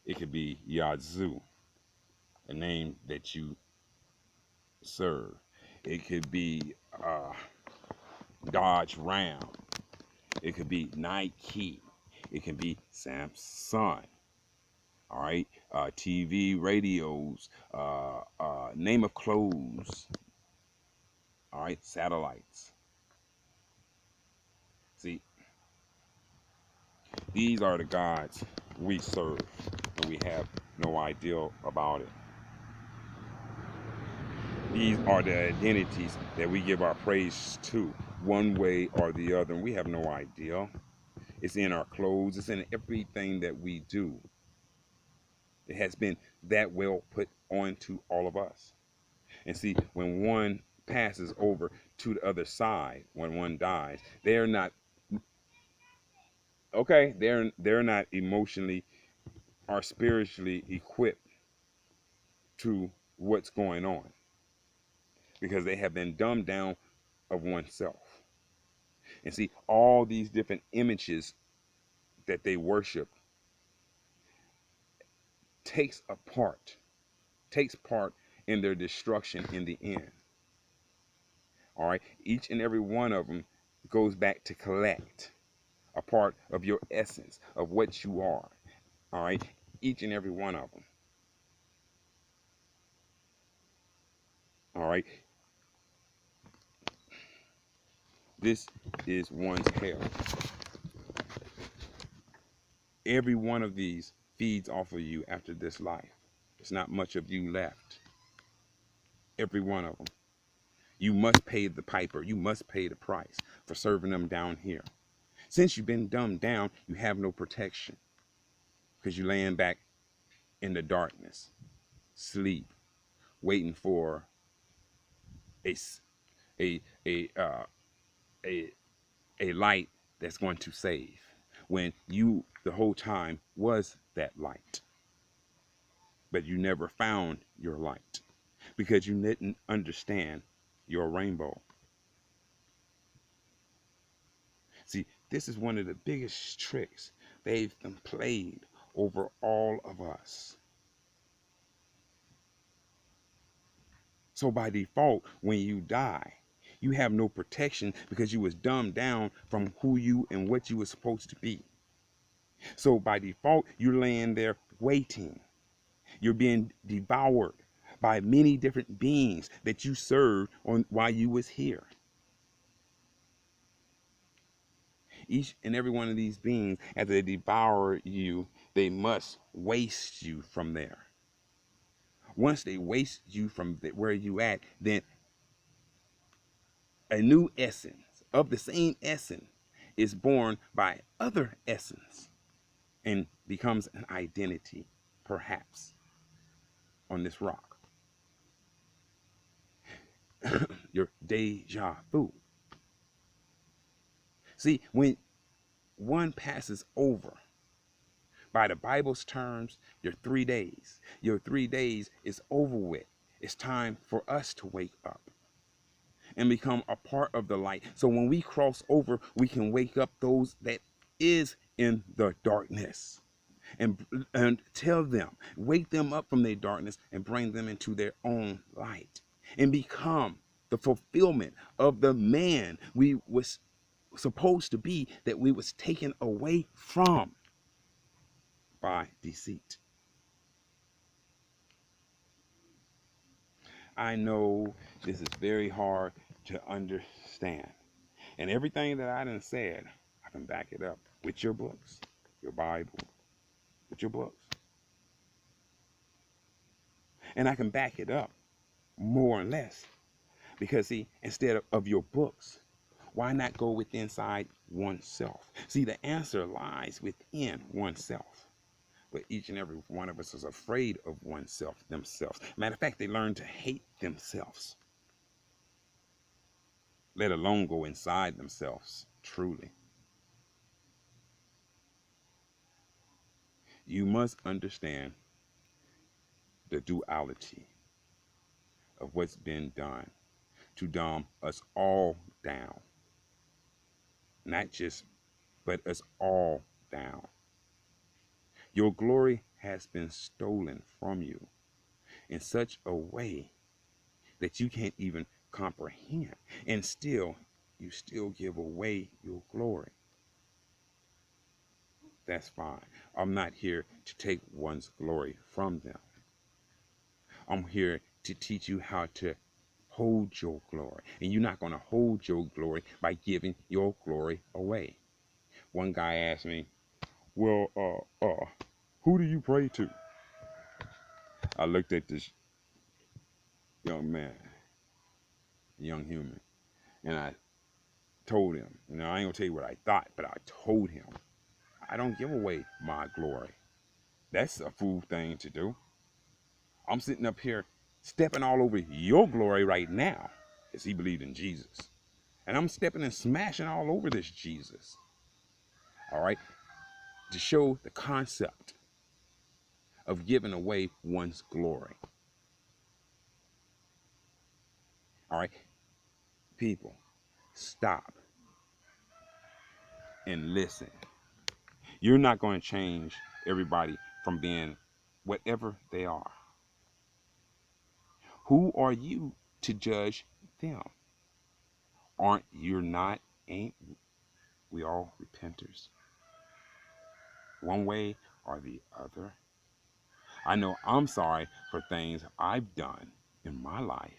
It could be Yazoo, a name that you serve. It could be Dodge Ram. It could be Nike. It can be Samsung. All right, TV, radios, name of clothes. All right, satellites. See, these are the gods we serve, and we have no idea about it. These are the identities that we give our praise to, one way or the other, and we have no idea. It's in our clothes, it's in everything that we do. It has been that well put onto all of us. And see, when one passes over to the other side, when one dies, they're not okay, they're not emotionally or spiritually equipped to what's going on because they have been dumbed down of oneself. And see, all these different images that they worship takes part in their destruction in the end. All right, each and every one of them goes back to collect a part of your essence of what you are. All right, each and every one of them. All right, this is one's hell. Every one of these feeds off of you after this life. There's not much of you left. Every one of them. You must pay the piper. You must pay the price for serving them down here. Since you've been dumbed down, you have no protection because you're laying back in the darkness, sleep, waiting for a a a uh, a a light that's going to save. When you the whole time was that light, but you never found your light because you didn't understand your rainbow. See, this is one of the biggest tricks they've played over all of us. So by default, when you die, you have no protection because you was dumbed down from who you and what you were supposed to be. So by default, you're laying there waiting. You're being devoured by many different beings that you served on while you was here. Each and every one of these beings, as they devour you, they must waste you from there. Once they waste you from where you at, then a new essence of the same essence is born by other essence and becomes an identity, perhaps, on this rock. Your deja vu. See, when one passes over, by the Bible's terms, your 3 days. Your 3 days is over with. It's time for us to wake up and become a part of the light. So when we cross over, we can wake up those that is in the darkness and tell them, wake them up from their darkness and bring them into their own light and become the fulfillment of the man we was supposed to be, that we was taken away from by deceit. I know this is very hard to understand. And everything that I done said, I can back it up with your books, your Bible, with your books. And I can back it up more or less. Because see, instead of your books, why not go within inside oneself? See, the answer lies within oneself. But each and every one of us is afraid of oneself, themselves. Matter of fact, they learn to hate themselves, let alone go inside themselves, truly. You must understand the duality of what's been done to dumb us all down. Not just, but us all down. Your glory has been stolen from you in such a way that you can't even comprehend, and still you still give away your glory. That's fine. I'm not here to take one's glory from them. I'm here to teach you how to hold your glory. And you're not going to hold your glory by giving your glory away. One guy asked me, well, who do you pray to? I looked at this young man, young human, and I told him, I ain't gonna tell you what I thought, but I told him, I don't give away my glory. That's a fool thing to do. I'm sitting up here stepping all over your glory right now, as he believed in Jesus. And I'm stepping and smashing all over this Jesus. All right? To show the concept of giving away one's glory. All right? People, stop and listen. You're not going to change everybody from being whatever they are. Who are you to judge them? Ain't we all repenters? One way or the other. I know I'm sorry for things I've done in my life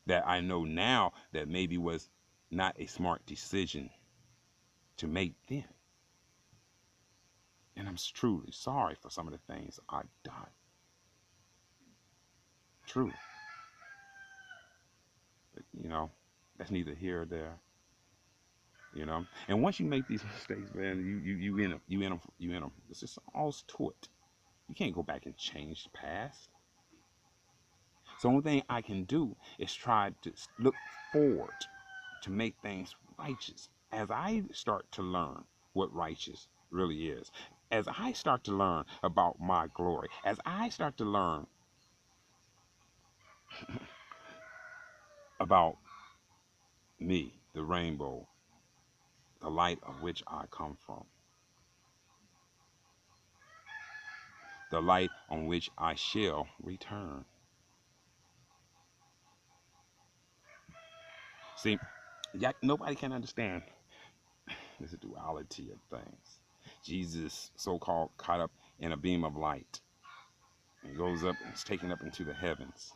that I know now that maybe was not a smart decision to make then. And I'm truly sorry for some of the things I've done. Truly. But, that's neither here or there. And once you make these mistakes, man, you in them. It's just all to it. You can't go back and change the past. So the only thing I can do is try to look forward to make things righteous. As I start to learn what righteous really is, as I start to learn about my glory, as I start to learn about me, the rainbow, the light of which I come from, the light on which I shall return. See, nobody can understand this duality of things. Jesus, so-called, caught up in a beam of light. He goes up and is taken up into the heavens.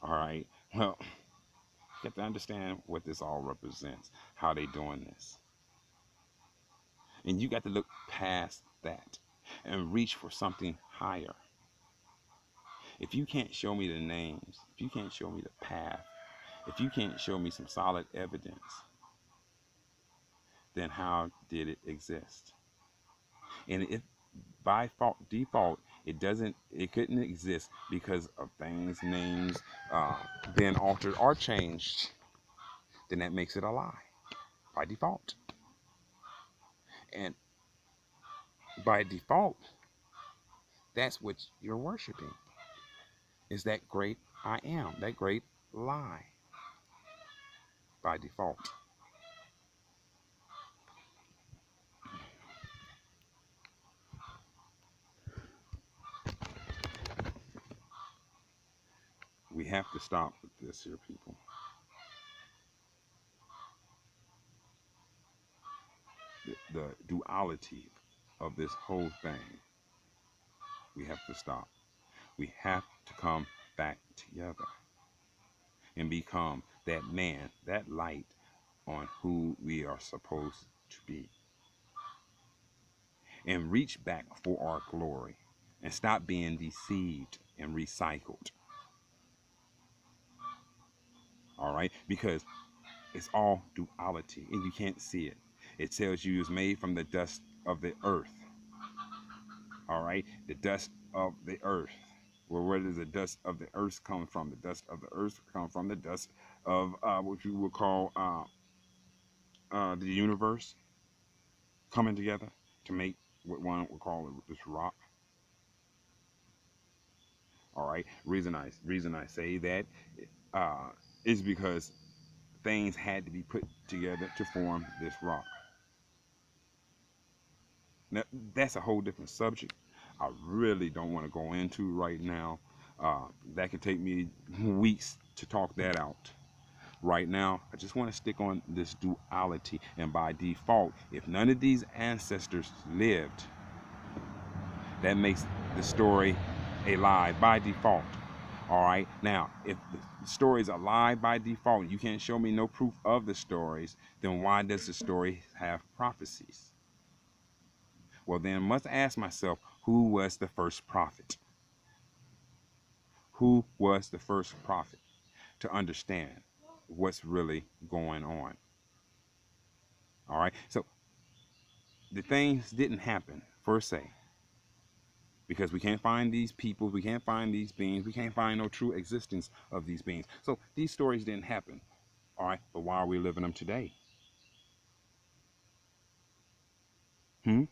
All right. Well, you have to understand what this all represents, how they doing this. And you got to look past that and reach for something higher. If you can't show me the names, if you can't show me the path, if you can't show me some solid evidence, then how did it exist? And if by default it couldn't exist because of things, names being altered or changed, then that makes it a lie by default. And by default, that's what you're worshiping, is that great I am, that great lie by default. We have to stop with this here, people. The duality of this whole thing, we have to stop. We have to come back together and become that man, that light on who we are supposed to be. And reach back for our glory and stop being deceived and recycled. All right? Because it's all duality and you can't see it. It tells you it's made from the dust of the earth. All right? The dust of the earth. Well, where does the dust of the earth come from? The dust of the earth comes from the dust of what you would call the universe coming together to make what one would call this rock. All right. Reason I say that is because things had to be put together to form this rock. Now, that's a whole different subject. I really don't want to go into right now. That could take me weeks to talk that out. Right now, I just want to stick on this duality. And by default, if none of these ancestors lived, that makes the story a lie by default. All right. Now, if the stories are lie by default, you can't show me no proof of the stories, then why does the story have prophecies? Well, then I must ask myself, who was the first prophet? Who was the first prophet to understand what's really going on? All right. So the things didn't happen per se, because we can't find these people, we can't find these beings, we can't find no true existence of these beings. So these stories didn't happen. All right. But why are we living them today? Hmm?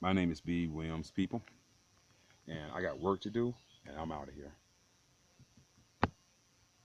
My name is B. Williams, people, and I got work to do, and I'm out of here.